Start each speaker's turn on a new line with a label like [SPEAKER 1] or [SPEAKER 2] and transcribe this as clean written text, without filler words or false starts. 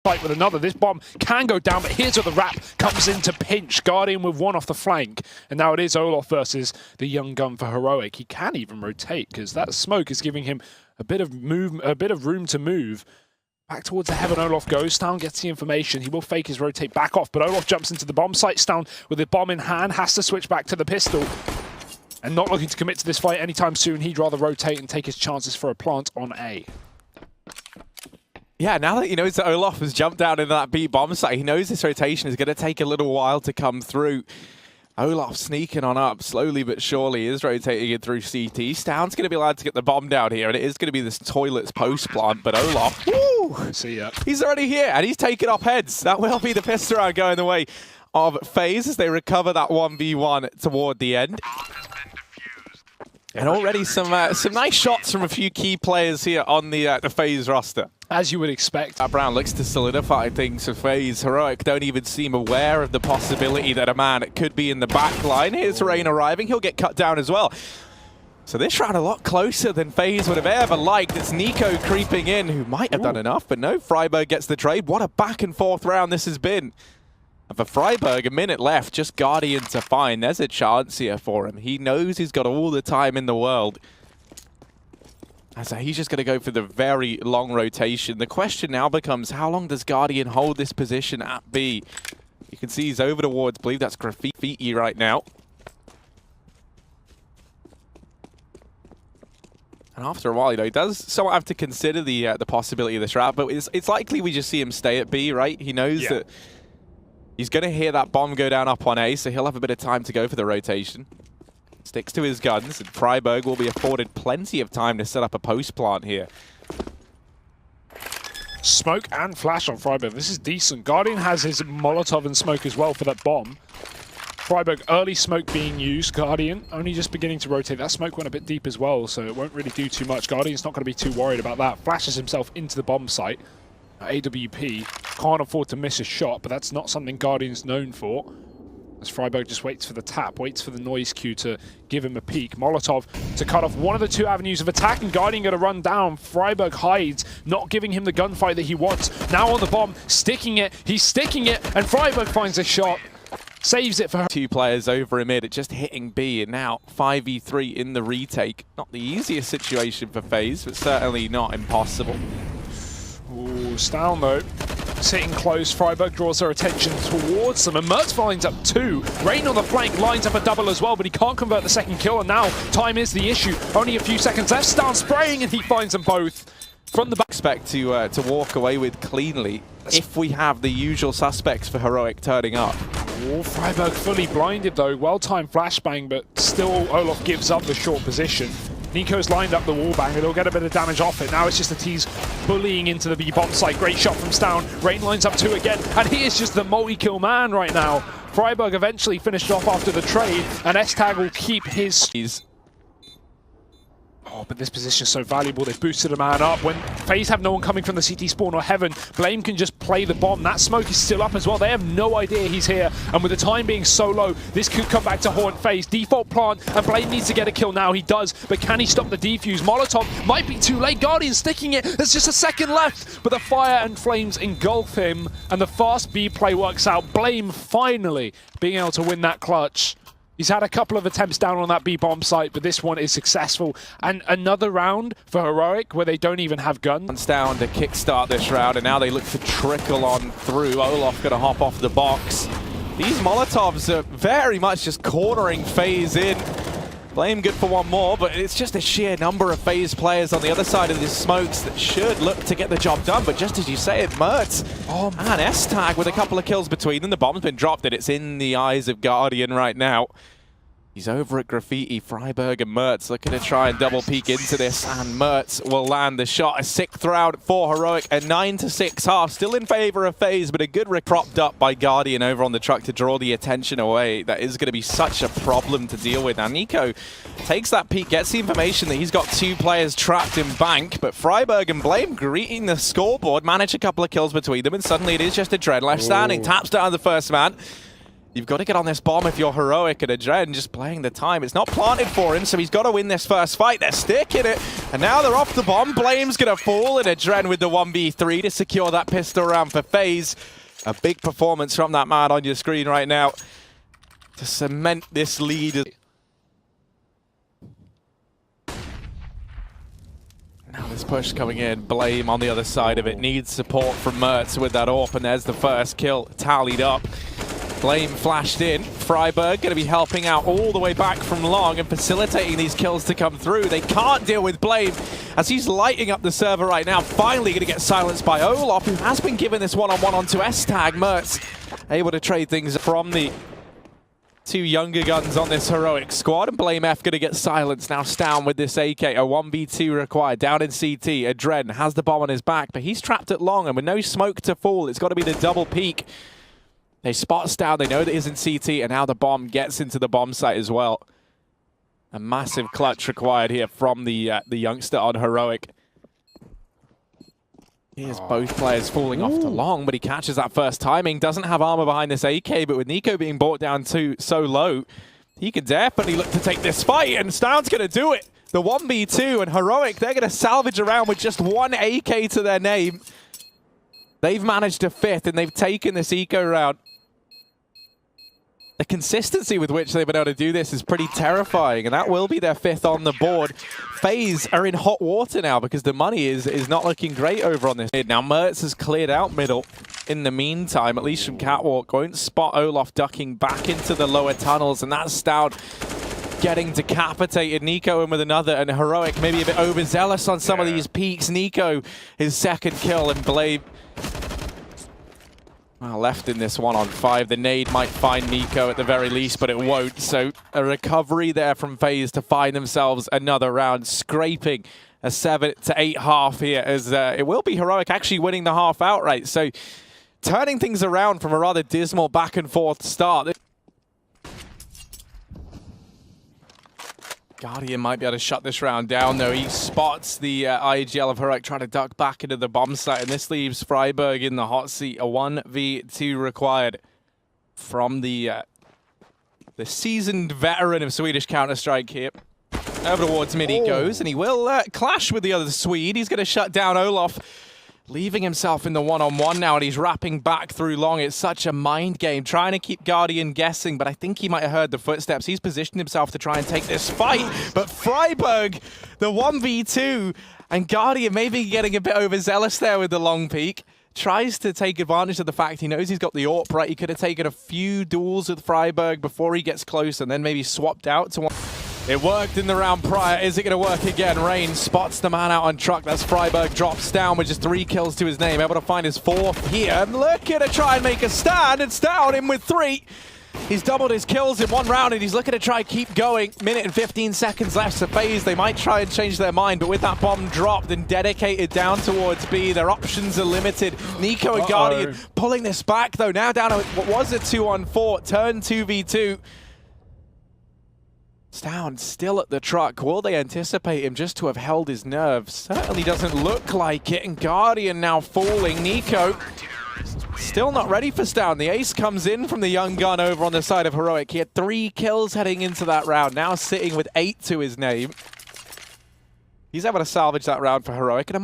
[SPEAKER 1] fight with another. This bomb can go down, but here's where the wrap comes in to pinch. Guardian with one off the flank, and now it is Olof versus the young gun for Heroic. He can even rotate because that smoke is giving him a bit of room to move. Back towards the heaven, Olof goes. Stavn gets the information. He will fake his rotate back off, but Olof jumps into the bomb site. Stavn, with the bomb in hand, has to switch back to the pistol. And not looking to commit to this fight anytime soon. He'd rather rotate and take his chances for a plant on A.
[SPEAKER 2] Yeah, now that he knows that Olof has jumped down into that B bomb site, he knows this rotation is going to take a little while to come through. Olaf sneaking on up, slowly but surely, is rotating it through CT. Stavn's going to be allowed to get the bomb down here, and it is going to be this toilets post plant, but Olaf, woo,
[SPEAKER 1] See ya.
[SPEAKER 2] He's already here, and he's taking off heads. That will be the pistol round going the way of FaZe as they recover that 1v1 toward the end. And already some nice shots from a few key players here on the FaZe roster.
[SPEAKER 1] As you would expect.
[SPEAKER 2] Brown looks to solidify things for FaZe. Heroic don't even seem aware of the possibility that a man could be in the back line. Here's Rain arriving. He'll get cut down as well. So this round a lot closer than FaZe would have ever liked. It's NiKo creeping in, who might have done enough, but no, Friberg gets the trade. What a back and forth round this has been. And for Friberg, a minute left, just Guardian to find. There's a chance here for him. He knows he's got all the time in the world. So he's just going to go for the very long rotation. The question now becomes, how long does Guardian hold this position at B? You can see he's over towards, I believe that's Graffiti right now. And after a while, he does somewhat have to consider the possibility of this route, but it's likely we just see him stay at B, right? He knows that he's going to hear that bomb go down up on A, so he'll have a bit of time to go for the rotation. Sticks to his guns, and Friberg will be afforded plenty of time to set up a post plant here.
[SPEAKER 1] Smoke and flash on Friberg. This is decent. Guardian has his Molotov and smoke as well for that bomb. Friberg, early smoke being used. Guardian only just beginning to rotate. That smoke went a bit deep as well, so it won't really do too much. Guardian's not going to be too worried about that. Flashes himself into the bomb site. AWP can't afford to miss a shot, but that's not something Guardian's known for. As Friberg just waits for the tap, waits for the noise cue to give him a peek. Molotov to cut off one of the two avenues of attack, and Guardian going to run down. Friberg hides, not giving him the gunfight that he wants. Now on the bomb, sticking it, he's sticking it, and Friberg finds a shot. Saves it for her.
[SPEAKER 2] Two players over him mid, just hitting B, and now 5v3 in the retake. Not the easiest situation for FaZe, but certainly not impossible.
[SPEAKER 1] Ooh, Stavn though, sitting close. Friberg draws their attention towards them, and Mertz lines up two. Rain on the flank lines up a double as well, but he can't convert the second kill, and now time is the issue. Only a few seconds left. Stavn spraying, and he finds them both. From the back.
[SPEAKER 2] Expect to walk away with cleanly if we have the usual suspects for Heroic turning up.
[SPEAKER 1] Oh, Friberg fully blinded though. Well-timed flashbang, but still Olof gives up the short position. NiKo's lined up the wallbang, and he'll get a bit of damage off it. Now it's just a tease bullying into the B bomb site. Great shot from Stavn. Rain lines up two again, and he is just the multi-kill man right now. Friberg eventually finished off after the trade, and S-Tag will keep his... Oh, but this position is so valuable. They've boosted a man up. When FaZe have no one coming from the CT spawn or heaven, Blame can just play the bomb. That smoke is still up as well. They have no idea he's here. And with the time being so low, this could come back to haunt FaZe. Default plant, and Blame needs to get a kill now. He does, but can he stop the defuse? Molotov might be too late. Guardian sticking it. There's just a second left, but the fire and flames engulf him, and the fast B play works out. Blame finally being able to win that clutch. He's had a couple of attempts down on that B bomb site, but this one is successful. And another round for Heroic where they don't even have guns.
[SPEAKER 2] Down to kickstart this round, and now they look to trickle on through. Olof going to hop off the box. These Molotovs are very much just cornering FaZe in. Blame good for one more, but it's just a sheer number of FaZe players on the other side of these smokes that should look to get the job done. But just as you say it, Mertz and S-Tag with a couple of kills between them. The bomb's been dropped, and it's in the eyes of Guardian right now. He's over at Graffiti. Friberg and Mertz looking to try and double peek into this, and Mertz will land the shot. A 6th round for Heroic, a 9-6 half. Still in favor of FaZe, but a good propped up by Guardian over on the truck to draw the attention away. That is going to be such a problem to deal with. Now NiKo takes that peek, gets the information that he's got two players trapped in bank, but Friberg and Blame greeting the scoreboard, manage a couple of kills between them, and suddenly it is just AdreN left standing. Taps down the first man. You've got to get on this bomb if you're Heroic, and AdreN just playing the time. It's not planted for him, so he's got to win this first fight. They're sticking it, and now they're off the bomb. blame's going to fall, and AdreN with the 1v3 to secure that pistol round for FaZe. A big performance from that man on your screen right now to cement this lead. Now this push coming in, blame on the other side of it. Needs support from Mertz with that AWP, and there's the first kill tallied up. blame flashed in. Friberg going to be helping out all the way back from long and facilitating these kills to come through. They can't deal with blame as he's lighting up the server right now. Finally going to get silenced by Olof, who has been given this one-on-one onto S-Tag. Mertz able to trade things from the two younger guns on this heroic squad, and blameF going to get silenced now. Stavn with this AK, a 1v2 required down in CT. AdreN has the bomb on his back, but he's trapped at long, and with no smoke to fall, it's got to be the double peek. They spot Stavn, they know that he's in CT, and now the bomb gets into the bomb site as well. A massive clutch required here from the youngster on heroic. Here's both players falling off to long, but he catches that first timing. Doesn't have armor behind this AK, but with NiKo being brought down so low, he can definitely look to take this fight, and Stavn's going to do it. The 1v2, and heroic, they're going to salvage around with just one AK to their name. They've managed a fifth, and they've taken this eco round. The consistency with which they've been able to do this is pretty terrifying, and that will be their fifth on the board. FaZe are in hot water now because the money is not looking great over on this mid. Now Mertz has cleared out middle in the meantime, at least from Catwalk. Won't spot Olof ducking back into the lower tunnels, and that's Stavn getting decapitated. NiKo in with another, and heroic maybe a bit overzealous on some of these peaks. NiKo his second kill, and blame left in this 1-on-5. The nade might find NiKo at the very least, but it won't. So a recovery there from FaZe to find themselves another round, scraping a 7-8 half here, as it will be heroic actually winning the half outright. So turning things around from a rather dismal back and forth start. Guardian might be able to shut this round down, though. He spots the IGL of heroic trying to duck back into the bomb site, and this leaves Friberg in the hot seat. A 1v2 required from the seasoned veteran of Swedish Counter-Strike here. Over towards mid he goes, and he will clash with the other Swede. He's going to shut down Olof, leaving himself in the 1-on-1 now, and he's wrapping back through long. It's such a mind game, trying to keep Guardian guessing, but I think he might have heard the footsteps. He's positioned himself to try and take this fight, but Friberg, the 1v2, and Guardian maybe getting a bit overzealous there with the long peek. Tries to take advantage of the fact he knows he's got the AWP, right? He could have taken a few duels with Friberg before he gets close, and then maybe swapped out to one. It worked in the round prior. Is it going to work again? Rain spots the man out on truck. That's Friberg, drops down with just 3 kills to his name. Able to find his 4th here. And looking to try and make a stand. It's down in with 3. He's doubled his kills in 1 round, and he's looking to try and keep going. Minute and 15 seconds left to FaZe. They might try and change their mind, but with that bomb dropped and dedicated down towards B, their options are limited. NiKo and Guardian pulling this back, though. Now down to what was a 2-on-4, turn 2v2. Stavn still at the truck. Will they anticipate him just to have held his nerve? Certainly doesn't look like it. And Guardian now falling. NiKo still not ready for Stavn. The ace comes in from the young gun over on the side of heroic. He had 3 kills heading into that round. Now sitting with 8 to his name. He's able to salvage that round for heroic. And